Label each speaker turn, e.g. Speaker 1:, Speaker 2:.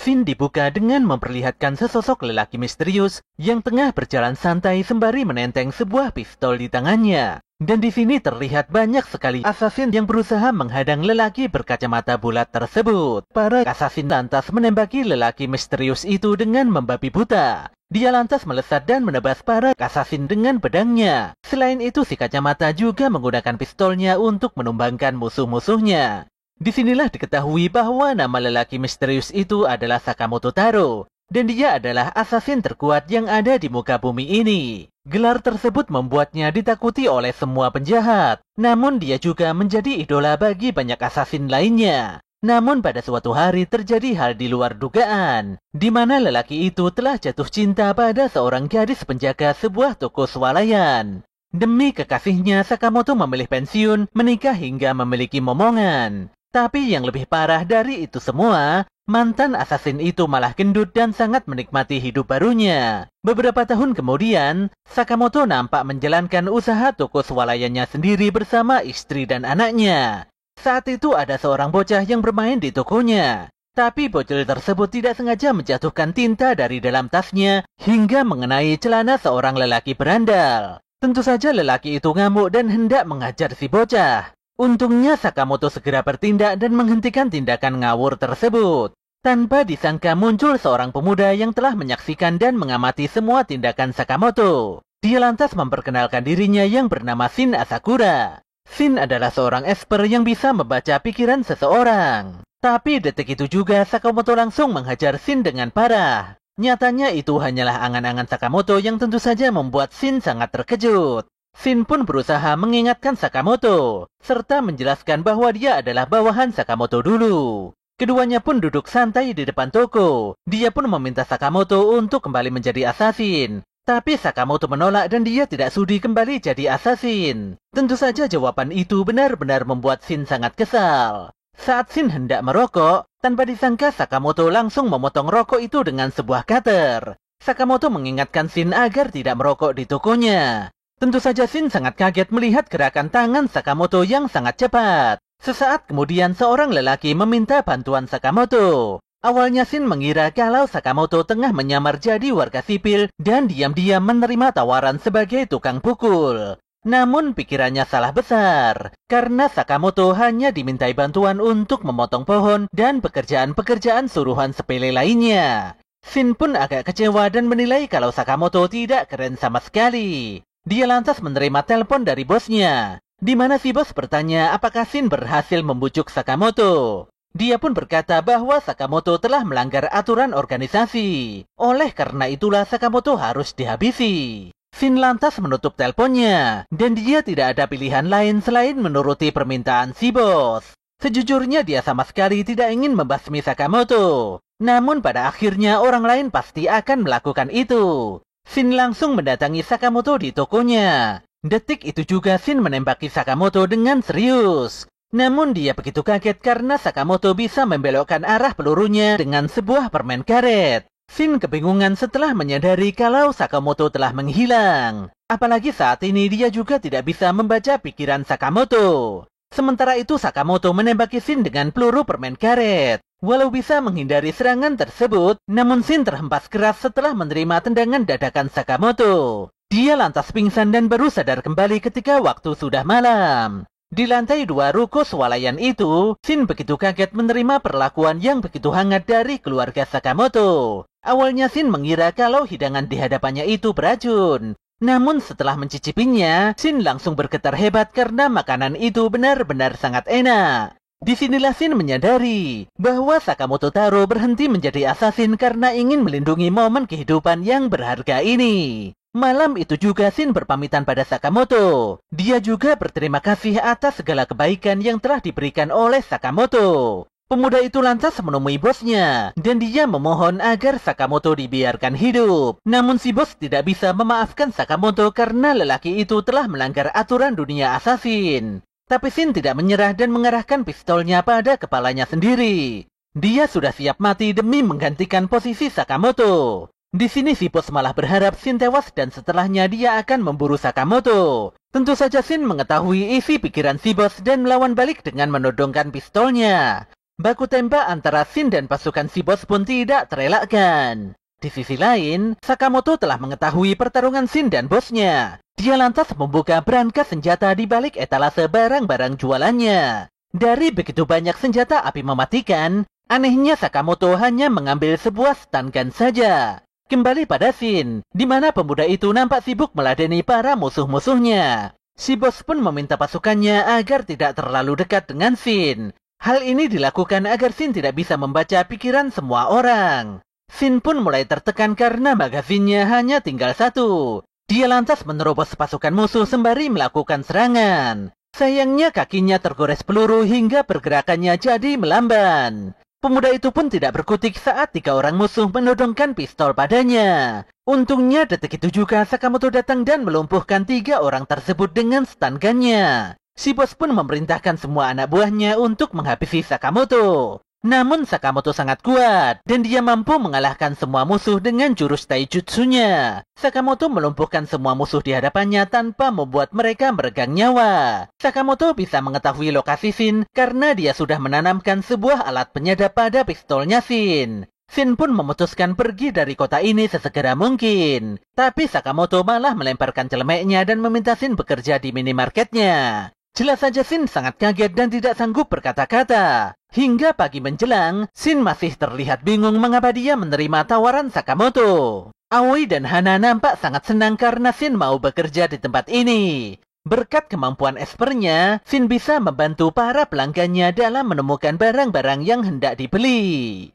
Speaker 1: Scene dibuka dengan memperlihatkan sesosok lelaki misterius yang tengah berjalan santai sembari menenteng sebuah pistol di tangannya. Dan di sini terlihat banyak sekali assassin yang berusaha menghadang lelaki berkacamata bulat tersebut. Para assassin lantas menembaki lelaki misterius itu dengan membabi buta. Dia lantas melesat dan menebas para assassin dengan pedangnya. Selain itu, si kacamata juga menggunakan pistolnya untuk menumbangkan musuh-musuhnya. Disinilah diketahui bahwa nama lelaki misterius itu adalah Sakamoto Taro. Dan dia adalah assassin terkuat yang ada di muka bumi ini. Gelar tersebut membuatnya ditakuti oleh semua penjahat. Namun dia juga menjadi idola bagi banyak assassin lainnya. Namun pada suatu hari terjadi hal di luar dugaan, di mana lelaki itu telah jatuh cinta pada seorang gadis penjaga sebuah toko swalayan. Demi kekasihnya, Sakamoto memilih pensiun, menikah hingga memiliki momongan. Tapi yang lebih parah dari itu semua, mantan assassin itu malah gendut dan sangat menikmati hidup barunya. Beberapa tahun kemudian, Sakamoto nampak menjalankan usaha toko swalayannya sendiri bersama istri dan anaknya. Saat itu ada seorang bocah yang bermain di tokonya. Tapi bocil tersebut tidak sengaja menjatuhkan tinta dari dalam tasnya hingga mengenai celana seorang lelaki berandal. Tentu saja lelaki itu ngamuk dan hendak menghajar si bocah. Untungnya Sakamoto segera bertindak dan menghentikan tindakan ngawur tersebut. Tanpa disangka muncul seorang pemuda yang telah menyaksikan dan mengamati semua tindakan Sakamoto. Dia lantas memperkenalkan dirinya yang bernama Shin Asakura. Shin adalah seorang esper yang bisa membaca pikiran seseorang. Tapi detik itu juga Sakamoto langsung menghajar Shin dengan parah. Nyatanya itu hanyalah angan-angan Sakamoto yang tentu saja membuat Shin sangat terkejut. Shin pun berusaha mengingatkan Sakamoto, serta menjelaskan bahwa dia adalah bawahan Sakamoto dulu. Keduanya pun duduk santai di depan toko. Dia pun meminta Sakamoto untuk kembali menjadi assassin. Tapi Sakamoto menolak dan dia tidak sudi kembali jadi assassin. Tentu saja jawaban itu benar-benar membuat Shin sangat kesal. Saat Shin hendak merokok, tanpa disangka Sakamoto langsung memotong rokok itu dengan sebuah cutter. Sakamoto mengingatkan Shin agar tidak merokok di tokonya. Tentu saja Shin sangat kaget melihat gerakan tangan Sakamoto yang sangat cepat. Sesaat kemudian seorang lelaki meminta bantuan Sakamoto. Awalnya Shin mengira kalau Sakamoto tengah menyamar jadi warga sipil dan diam-diam menerima tawaran sebagai tukang pukul. Namun pikirannya salah besar, karena Sakamoto hanya dimintai bantuan untuk memotong pohon dan pekerjaan-pekerjaan suruhan sepele lainnya. Shin pun agak kecewa dan menilai kalau Sakamoto tidak keren sama sekali. Dia lantas menerima telepon dari bosnya, di mana si bos bertanya apakah Shin berhasil membujuk Sakamoto. Dia pun berkata bahwa Sakamoto telah melanggar aturan organisasi. Oleh karena itulah Sakamoto harus dihabisi. Shin lantas menutup teleponnya, dan dia tidak ada pilihan lain selain menuruti permintaan si bos. Sejujurnya dia sama sekali tidak ingin membasmi Sakamoto. Namun pada akhirnya orang lain pasti akan melakukan itu. Shin langsung mendatangi Sakamoto di tokonya. Detik itu juga Shin menembaki Sakamoto dengan serius. Namun dia begitu kaget karena Sakamoto bisa membelokkan arah pelurunya dengan sebuah permen karet. Shin kebingungan setelah menyadari kalau Sakamoto telah menghilang. Apalagi saat ini dia juga tidak bisa membaca pikiran Sakamoto. Sementara itu Sakamoto menembaki Shin dengan peluru permen karet. Walau bisa menghindari serangan tersebut, namun Shin terhempas keras setelah menerima tendangan dadakan Sakamoto. Dia lantas pingsan dan baru sadar kembali ketika waktu sudah malam. Di lantai 2 ruko swalayan itu, Shin begitu kaget menerima perlakuan yang begitu hangat dari keluarga Sakamoto. Awalnya Shin mengira kalau hidangan di hadapannya itu beracun. Namun setelah mencicipinya, Shin langsung bergetar hebat karena makanan itu benar-benar sangat enak. Disinilah Shin menyadari bahwa Sakamoto Taro berhenti menjadi assassin karena ingin melindungi momen kehidupan yang berharga ini. Malam itu juga Shin berpamitan pada Sakamoto. Dia juga berterima kasih atas segala kebaikan yang telah diberikan oleh Sakamoto. Pemuda itu lantas menemui bosnya, dan dia memohon agar Sakamoto dibiarkan hidup. Namun si bos tidak bisa memaafkan Sakamoto karena lelaki itu telah melanggar aturan dunia assassin. Tapi Shin tidak menyerah dan mengarahkan pistolnya pada kepalanya sendiri. Dia sudah siap mati demi menggantikan posisi Sakamoto. Di sini si bos malah berharap Shin tewas dan setelahnya dia akan memburu Sakamoto. Tentu saja Shin mengetahui isi pikiran si bos dan melawan balik dengan menodongkan pistolnya. Baku tembak antara Shin dan pasukan si bos pun tidak terelakkan. Di sisi lain, Sakamoto telah mengetahui pertarungan Shin dan bosnya. Dia lantas membuka berangkas senjata di balik etalase barang-barang jualannya. Dari begitu banyak senjata api mematikan, anehnya Sakamoto hanya mengambil sebuah stun gun saja. Kembali pada Shin, di mana pemuda itu nampak sibuk meladeni para musuh-musuhnya. Si bos pun meminta pasukannya agar tidak terlalu dekat dengan Shin. Hal ini dilakukan agar Shin tidak bisa membaca pikiran semua orang. Shin pun mulai tertekan karena magazinnya hanya tinggal satu. Dia lantas menerobos pasukan musuh sembari melakukan serangan. Sayangnya kakinya tergores peluru hingga pergerakannya jadi melamban. Pemuda itu pun tidak berkutik saat 3 orang musuh menodongkan pistol padanya. Untungnya detik itu juga Sakamoto datang dan melumpuhkan 3 orang tersebut dengan stun gun-nya. Si bos pun memerintahkan semua anak buahnya untuk menghabisi Sakamoto. Namun Sakamoto sangat kuat, dan dia mampu mengalahkan semua musuh dengan jurus taijutsunya. Sakamoto melumpuhkan semua musuh di hadapannya tanpa membuat mereka meregang nyawa. Sakamoto bisa mengetahui lokasi Shin karena dia sudah menanamkan sebuah alat penyadap pada pistolnya Shin. Shin pun memutuskan pergi dari kota ini sesegera mungkin. Tapi Sakamoto malah melemparkan celemeknya dan meminta Shin bekerja di minimarketnya. Jelas saja Shin sangat kaget dan tidak sanggup berkata-kata. Hingga pagi menjelang, Shin masih terlihat bingung mengapa dia menerima tawaran Sakamoto. Aoi dan Hana nampak sangat senang karena Shin mau bekerja di tempat ini. Berkat kemampuan espernya, Shin bisa membantu para pelanggannya dalam menemukan barang-barang yang hendak dibeli.